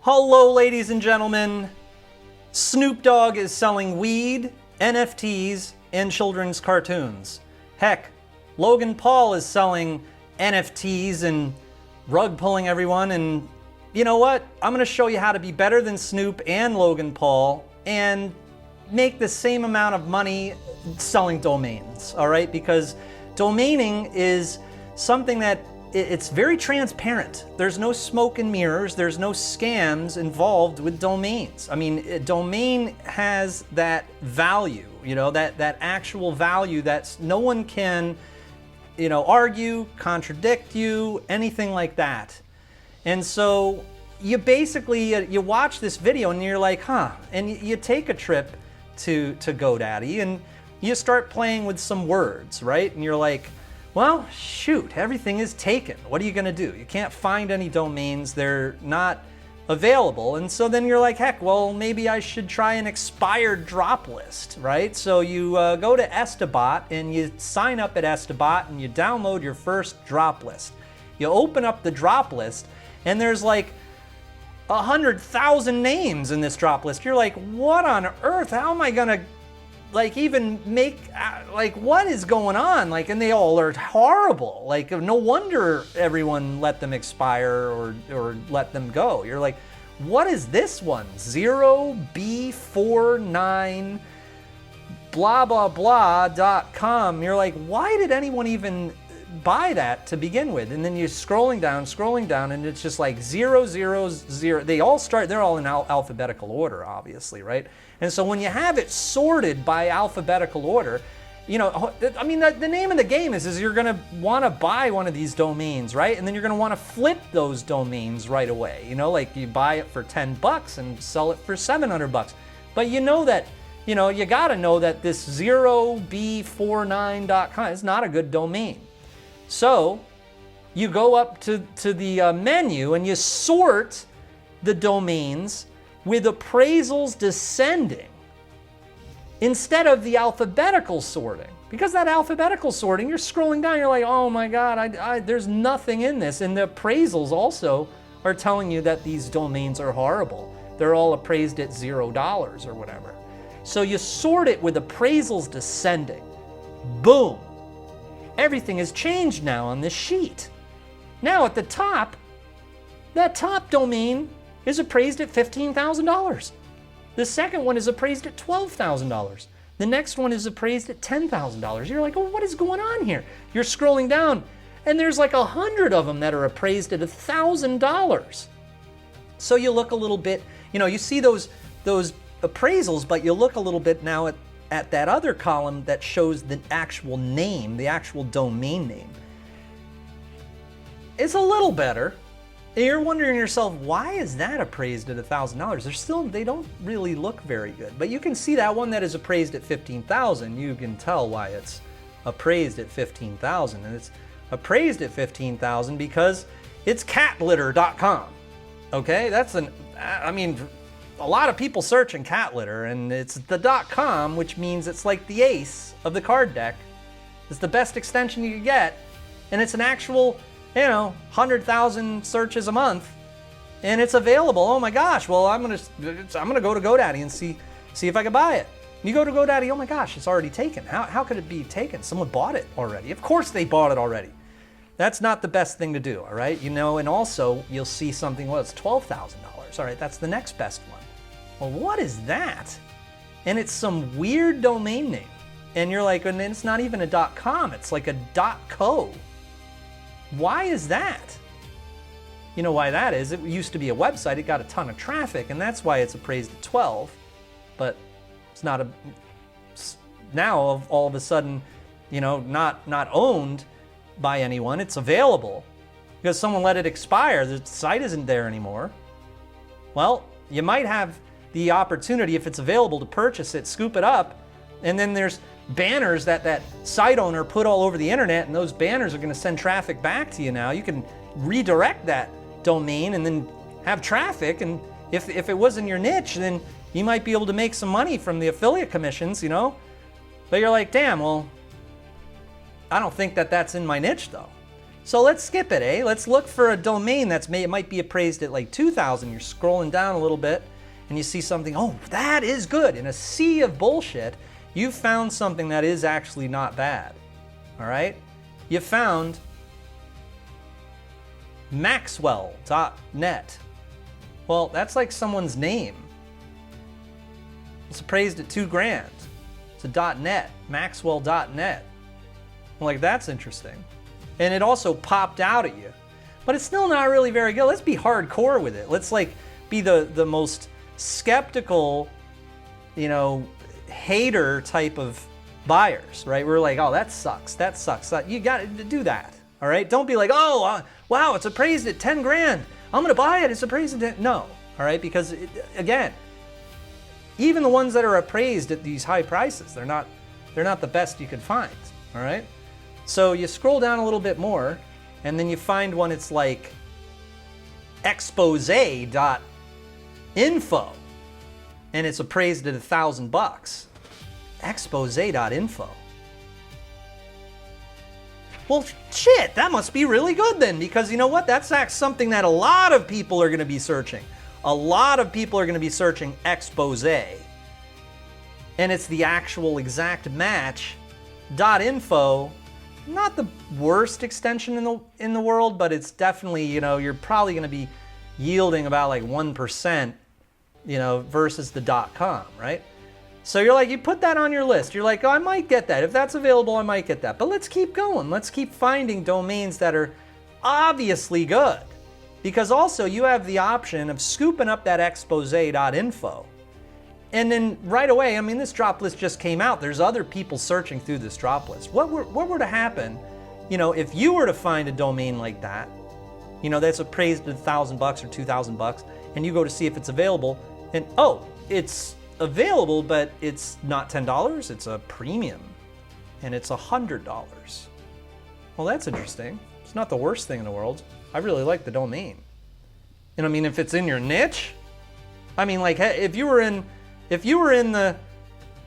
Hello, ladies and gentlemen. Snoop Dogg is selling weed, NFTs, and children's cartoons. Heck, Logan Paul is selling NFTs and rug pulling everyone. And you know what? I'm going to show you how to be better than Snoop and Logan Paul and make the same amount of money selling domains, all right? Because domaining is something that it's very transparent. There's no smoke and mirrors. There's no scams involved with domains. I mean, a domain has that value, you know, that actual value that no one can, you know, argue, contradict you, anything like that. And so you basically, you watch this video and you're like, huh, and you take a trip to GoDaddy and you start playing with some words, right? And you're like, well, shoot, everything is taken. What are you gonna do? You can't find any domains, they're not available. And so then you're like, heck, well, maybe I should try an expired drop list, right? So you go to Estabot and you sign up at Estabot and you download your first drop list. You open up the drop list and there's like 100,000 names in this drop list. You're like, what on earth? How am I gonna like even make, like what is going on? Like, and they all are horrible. Like no wonder everyone let them expire or let them go. You're like, what is this one? 0B49 blah blah blah.com. You're like, why did anyone even buy that to begin with? And then you're scrolling down and it's just like 000. They're all in alphabetical order, obviously, right? And so when you have it sorted by alphabetical order, you know, I mean, the name of the game is you're gonna wanna buy one of these domains, right? And then you're gonna wanna flip those domains right away. You know, like you buy it for $10 and sell it for $700. But you know that, you know, you gotta know that this 0B49.com is not a good domain. So you go up to the menu and you sort the domains with appraisals descending instead of the alphabetical sorting. Because that alphabetical sorting, you're scrolling down, you're like, oh my God, there's nothing in this. And the appraisals also are telling you that these domains are horrible. They're all appraised at $0 or whatever. So you sort it with appraisals descending. Boom. Everything has changed now on this sheet. Now at the top, that top domain is appraised at $15,000. The second one is appraised at $12,000. The next one is appraised at $10,000. You're like, oh, what is going on here? You're scrolling down and there's like 100 of them that are appraised at $1,000. So you look a little bit, you know, you see those appraisals, but you look a little bit now at that other column that shows the actual name, the actual domain name. It's a little better. And you're wondering to yourself, why is that appraised at $1,000? They don't really look very good. But you can see that one that is appraised at $15,000. You can tell why it's appraised at $15,000. And it's appraised at $15,000 because it's catlitter.com. Okay, I mean, a lot of people searching cat litter, and it's the .com, which means it's like the ace of the card deck. It's the best extension you can get, and it's an actual, you know, 100,000 searches a month, and it's available. Oh my gosh! Well, I'm gonna go to GoDaddy and see if I can buy it. You go to GoDaddy. Oh my gosh! It's already taken. How could it be taken? Someone bought it already. Of course they bought it already. That's not the best thing to do. All right, you know. And also you'll see something. Well, it's $12,000. All right, that's the next best one. Well, what is that? And it's some weird domain name. And you're like, and it's not even a .com. It's like a .co. Why is that? You know why that is? It used to be a website. It got a ton of traffic, and that's why it's appraised at 12. But it's not now all of a sudden, you know, not owned by anyone. It's available because someone let it expire. The site isn't there anymore. Well, you might have the opportunity, if it's available, to purchase it, scoop it up, and then there's banners that site owner put all over the internet, and those banners are going to send traffic back to you now. You can redirect that domain and then have traffic, and if it was in your niche, then you might be able to make some money from the affiliate commissions, you know? But you're like, damn, well, I don't think that's in my niche though. So let's skip it, eh? Let's look for a domain it might be appraised at like 2,000. You're scrolling down a little bit and you see something, oh, that is good. In a sea of bullshit, you found something that is actually not bad, all right? You found Maxwell.net. Well, that's like someone's name. It's appraised at $2,000. It's a .net, Maxwell.net. Well, like, that's interesting. And it also popped out at you. But it's still not really very good. Let's be hardcore with it. Let's like be the most skeptical, hater type of buyers, right? We're like, oh, that sucks. That sucks. You got to do that, all right? Don't be like, oh, wow, it's appraised at $10,000. I'm gonna buy it. It's appraised at 10. No, all right? Because again, even the ones that are appraised at these high prices, they're not the best you could find, all right? So you scroll down a little bit more, and then you find one. It's like expose.info, and it's appraised at $1,000. Expose.info. Well, shit, that must be really good then, because you know what? That's something that a lot of people are going to be searching. A lot of people are going to be searching expose, and it's the actual exact match. .info. Not the worst extension in the world, but it's definitely, you're probably going to be yielding about like 1%, versus the .com, right? So you're like, you put that on your list. You're like, oh, I might get that. If that's available, I might get that. But let's keep going. Let's keep finding domains that are obviously good. Because also you have the option of scooping up that expose.info. And then right away, this drop list just came out. There's other people searching through this drop list. What were to happen, if you were to find a domain like that, that's appraised at $1,000 or $2,000, and you go to see if it's available, and oh, it's available, but it's not $10. It's a premium, and it's $100. Well, that's interesting. It's not the worst thing in the world. I really like the domain. If it's in your niche, like if you were in the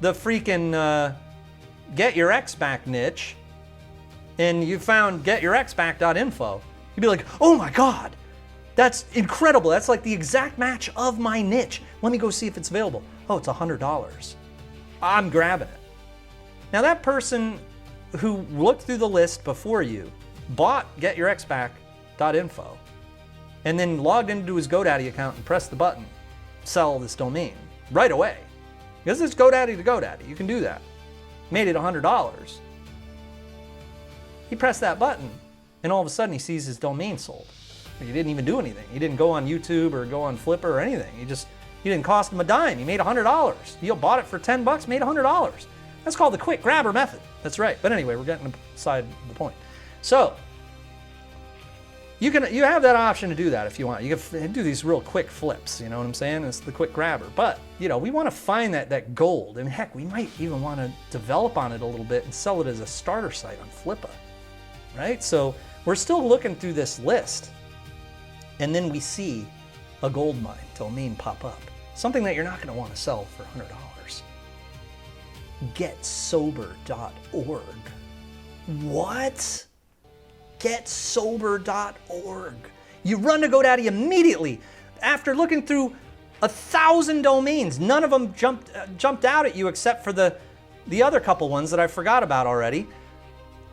freaking get your ex back niche, and you found getyourexback.info, you'd be like, oh my God, that's incredible. That's like the exact match of my niche. Let me go see if it's available. Oh, it's $100. I'm grabbing it. Now that person who looked through the list before you bought getyourexback.info and then logged into his GoDaddy account and pressed the button, sell this domain right away. Because it's GoDaddy to GoDaddy. You can do that. Made it $100. He pressed that button, and all of a sudden he sees his domain sold. He didn't even do anything. He didn't go on YouTube or go on Flipper or anything. He didn't cost him a dime. He made $100. He bought it for $10, made $100. That's called the quick grabber method. That's right. But anyway, we're getting beside the point. So you have that option to do that if you want. You can do these real quick flips, you know what I'm saying? It's the quick grabber. But, we want to find that gold. And heck, we might even want to develop on it a little bit and sell it as a starter site on Flippa, right? So we're still looking through this list. And then we see a gold mine domain pop up. Something that you're not going to want to sell for $100. Getsober.org. What? Getsober.org. You run to GoDaddy immediately after looking through 1,000 domains. None of them jumped out at you except for the other couple ones that I forgot about already.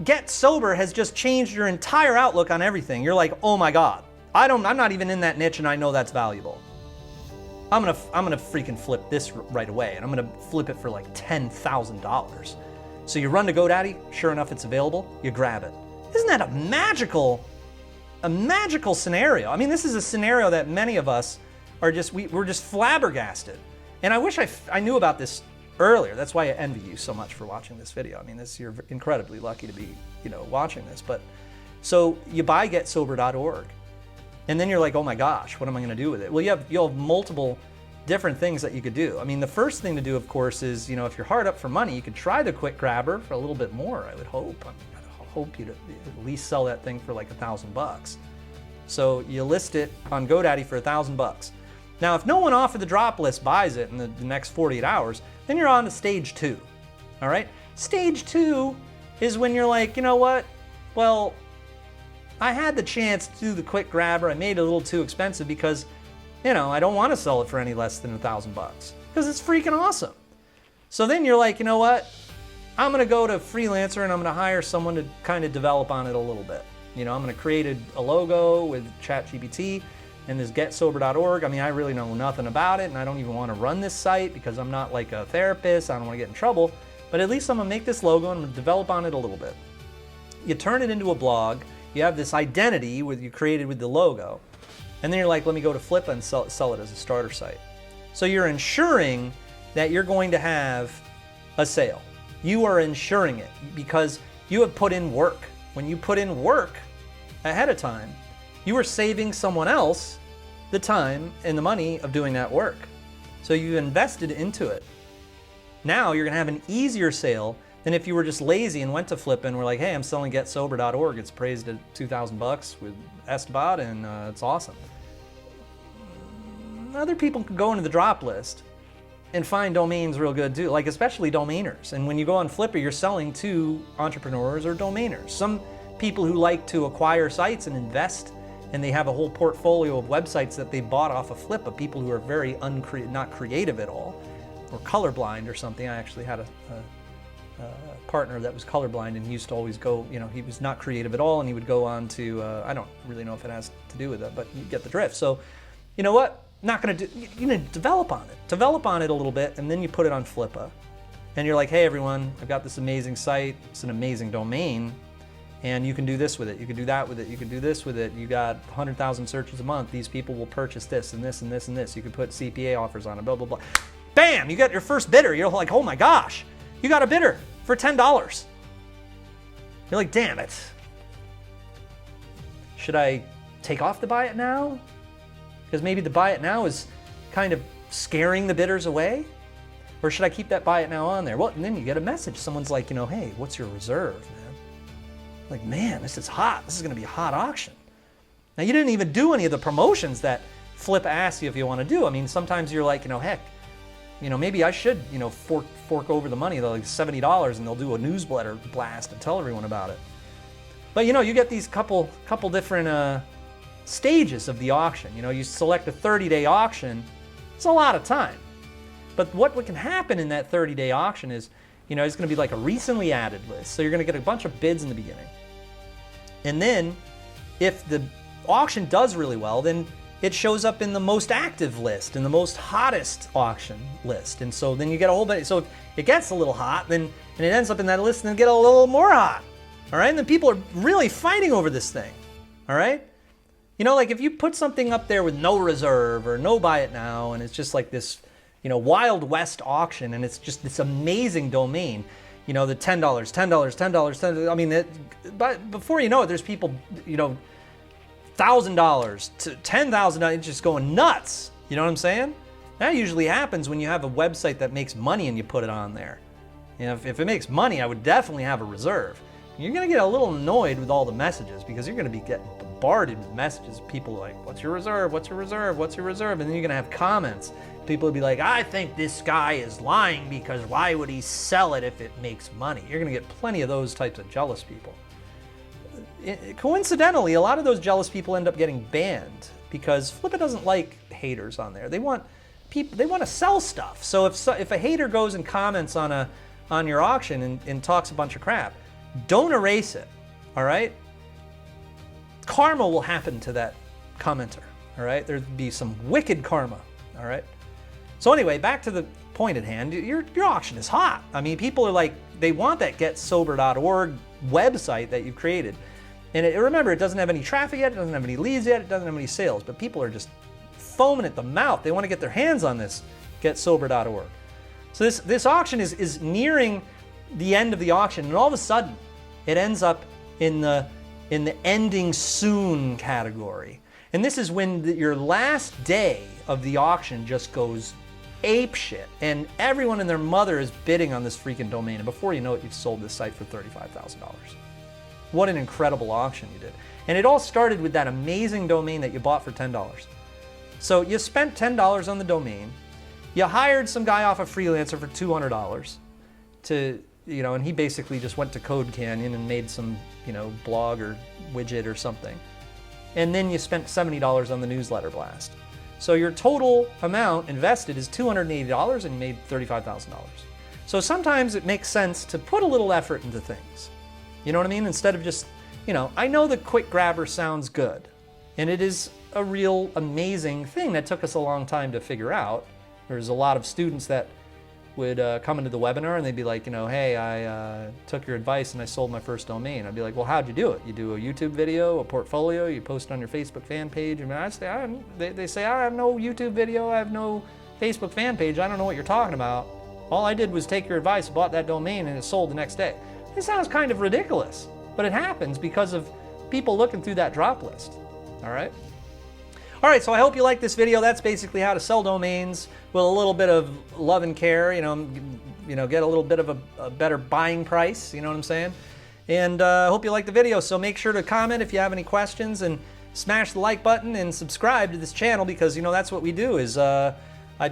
GetSober has just changed your entire outlook on everything. You're like, oh my God, I'm not even in that niche and I know that's valuable. I'm gonna freaking flip this right away, and I'm gonna flip it for like $10,000. So you run to GoDaddy, sure enough it's available, you grab it. Isn't that a magical scenario? This is a scenario that many of us are we're just flabbergasted. And I wish I knew about this earlier. That's why I envy you so much for watching this video. You're incredibly lucky to be, watching this. But so you buy getsober.org, and then you're like, oh my gosh, what am I going to do with it? Well, you'll have multiple different things that you could do. The first thing to do, of course, is, if you're hard up for money, you could try the quick grabber for a little bit more, I would hope. I hope you'd at least sell that thing for like $1,000. So you list it on GoDaddy for $1,000. Now, if no one off of the drop list buys it in the next 48 hours, then you're on to stage 2. All right? Stage 2 is when you're like, you know what? Well, I had the chance to do the quick grabber. I made it a little too expensive because, you know, I don't want to sell it for any less than $1,000 because it's freaking awesome. So then you're like, you know what? I'm going to go to Freelancer and I'm going to hire someone to kind of develop on it a little bit. You know, I'm going to create a logo with ChatGPT and this getsober.org. I mean, I really know nothing about it and I don't even want to run this site because I'm not like a therapist. I don't want to get in trouble. But at least I'm going to make this logo and I'm going to develop on it a little bit. You turn it into a blog. You have this identity you created with the logo. And then you're like, let me go to Flippa and sell it as a starter site. So you're ensuring that you're going to have a sale. You are ensuring it because you have put in work. When you put in work ahead of time, you are saving someone else the time and the money of doing that work. So you invested into it. Now you're going to have an easier sale than if you were just lazy and went to Flippa and were like, hey, I'm selling getsober.org. It's appraised at $2,000 with Esteban and it's awesome. Other people can go into the drop list and find domains real good too, like especially domainers. And when you go on Flippa, you're selling to entrepreneurs or domainers. Some people who like to acquire sites and invest, and they have a whole portfolio of websites that they bought off of Flippa, people who are very not creative at all, or colorblind or something. I actually had a partner that was colorblind and he used to always go, you know, he was not creative at all and he would go on to, I don't really know if it has to do with it, but you get the drift. So, you know what? Not going to do, you know, develop on it a little bit, and then you put it on Flippa. And you're like, hey everyone, I've got this amazing site, it's an amazing domain, and you can do this with it, you can do that with it, you can do this with it, you got 100,000 searches a month, these people will purchase this and this and this and this, you can put CPA offers on it, blah, blah, blah. Bam, you got your first bidder, you're like, oh my gosh, you got a bidder for $10. You're like, damn it. Should I take off the buy it now? Because maybe the buy it now is kind of scaring the bidders away? Or should I keep that buy it now on there? Well, and then you get a message. Someone's like, you know, hey, what's your reserve, man? Like, man, this is hot. This is going to be a hot auction. Now, you didn't even do any of the promotions that Flippa asks you if you want to do. I mean, sometimes you're like, you know, heck, you know, maybe I should, you know, fork over the money, like $70, and they'll do a newsletter blast and tell everyone about it. But, you know, you get these couple different stages of the auction. You know, you select a 30-day auction. It's a lot of time. But what can happen in that 30-day auction is, you know, it's going to be like a recently added list. So you're going to get a bunch of bids in the beginning. And then if the auction does really well, then it shows up in the most active list, in the most hottest auction list. And so then you get a whole bunch. So if it gets a little hot, then and it ends up in that list, and then get a little more hot. All right? And then people are really fighting over this thing. All right? You know, like if you put something up there with no reserve or no buy it now, and it's just like this, you know, Wild West auction, and it's just this amazing domain, you know, the $10, $10. I mean, but before you know it, there's people, you know, $1,000 to $10,000, just going nuts. You know what I'm saying? That usually happens when you have a website that makes money and you put it on there. You know, if it makes money, I would definitely have a reserve. You're going to get a little annoyed with all the messages because you're going to be getting bombarded with messages. People like, what's your reserve? What's your reserve? What's your reserve? And then you're going to have comments. People will be like, I think this guy is lying because why would he sell it if it makes money? You're going to get plenty of those types of jealous people. Coincidentally, a lot of those jealous people end up getting banned because Flippa doesn't like haters on there. They want people, they want to sell stuff. So if a hater goes and comments on your auction and talks a bunch of crap, don't erase it, all right? Karma will happen to that commenter, all right? There'd be some wicked karma, all right? So anyway, back to the point at hand. Your auction is hot. I mean, people are like, they want that getsober.org website that you've created. And remember, it doesn't have any traffic yet, it doesn't have any leads yet, it doesn't have any sales, but people are just foaming at the mouth. They want to get their hands on this getsober.org. So this auction is nearing the end of the auction, and all of a sudden, it ends up in the ending soon category. And this is when your last day of the auction just goes ape shit, and everyone and their mother is bidding on this freaking domain, and before you know it, you've sold this site for $35,000. What an incredible auction you did. And it all started with that amazing domain that you bought for $10. So you spent $10 on the domain, you hired some guy off a freelancer for $200 to you know, and he basically just went to Code Canyon and made some, you know, blog or widget or something. And then you spent $70 on the newsletter blast. So your total amount invested is $280 and you made $35,000. So sometimes it makes sense to put a little effort into things. You know what I mean? Instead of just, you know, I know the quick grabber sounds good, and it is a real amazing thing that took us a long time to figure out. There's a lot of students that would come into the webinar and they'd be like, you know, hey, I took your advice and I sold my first domain. I'd be like, well, how'd you do it? You do a YouTube video, a portfolio, you post it on your Facebook fan page. I mean, they say, I have no YouTube video, I have no Facebook fan page, I don't know what you're talking about. All I did was take your advice, bought that domain, and it sold the next day. It sounds kind of ridiculous, but it happens because of people looking through that drop list, all right? All right, so I hope you like this video. That's basically how to sell domains with a little bit of love and care, you know, get a little bit of a better buying price, you know what I'm saying? And I hope you like the video, so make sure to comment if you have any questions and smash the like button and subscribe to this channel because, you know, that's what we do is I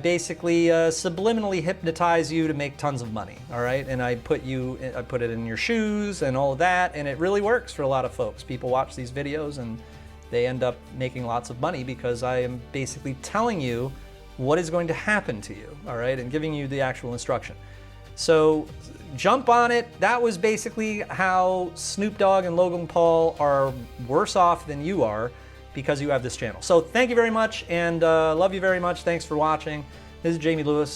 basically subliminally hypnotize you to make tons of money, all right? And I put it in your shoes and all of that, and it really works for a lot of folks. People watch these videos and they end up making lots of money because I am basically telling you what is going to happen to you, all right, and giving you the actual instruction. So jump on it. That was basically how Snoop Dogg and Logan Paul are worse off than you are because you have this channel. So thank you very much, and love you very much. Thanks for watching. This is Jamie Lewis.